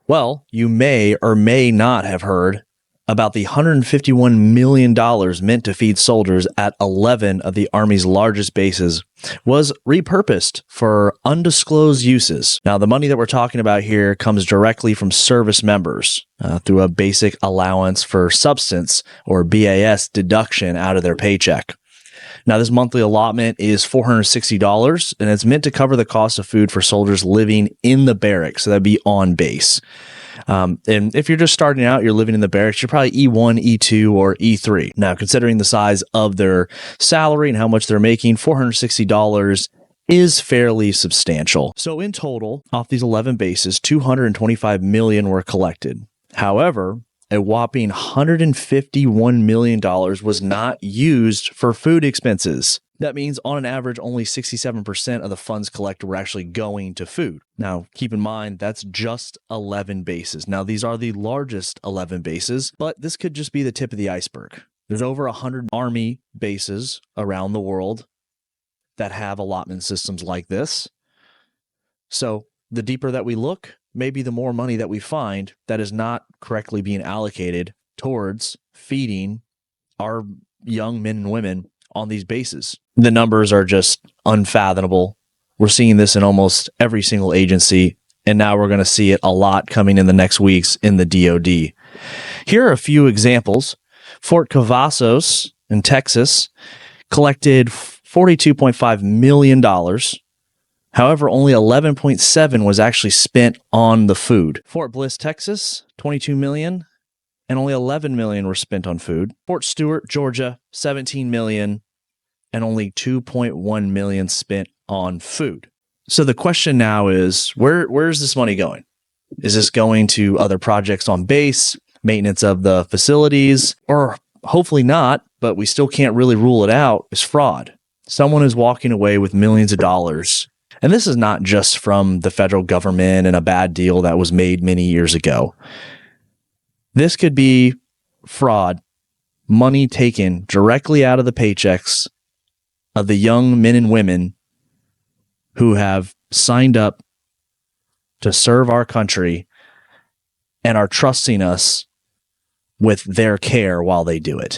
Well, you may or may not have heard about the $151 million meant to feed soldiers at 11 of the Army's largest bases was repurposed for undisclosed uses. Now, the money that we're talking about here comes directly from service members through a basic allowance for substance, or BAS, deduction out of their paycheck. Now, this monthly allotment is $460, and it's meant to cover the cost of food for soldiers living in the barracks, so that'd be on base. And if you're just starting out, you're living in the barracks, you're probably E1, E2, or E3. Now, considering the size of their salary and how much they're making, $460 is fairly substantial. So in total, off these 11 bases, $225 million were collected. However, a whopping $151 million was not used for food expenses. That means on an average, only 67% of the funds collected were actually going to food. Now, keep in mind, that's just 11 bases. Now, these are the largest 11 bases, but this could just be the tip of the iceberg. There's over 100 Army bases around the world that have allotment systems like this. So the deeper that we look, maybe the more money that we find that is not correctly being allocated towards feeding our young men and women on these bases. The numbers are just unfathomable. We're seeing this in almost every single agency, and now we're going to see it a lot coming in the next weeks in the DoD. Here are a few examples. Fort Cavazos in Texas collected $42.5 million. However, only 11.7 was actually spent on the food. Fort Bliss, Texas, $22 million, and only $11 million were spent on food. Fort Stewart, Georgia, $17 million, and only $2.1 million spent on food. So the question now is, where is this money going? Is this going to other projects on base, maintenance of the facilities, or hopefully not, but we still can't really rule it out, is fraud? Someone is walking away with millions of dollars. And this is not just from the federal government and a bad deal that was made many years ago. This could be fraud, money taken directly out of the paychecks of the young men and women who have signed up to serve our country and are trusting us with their care while they do it.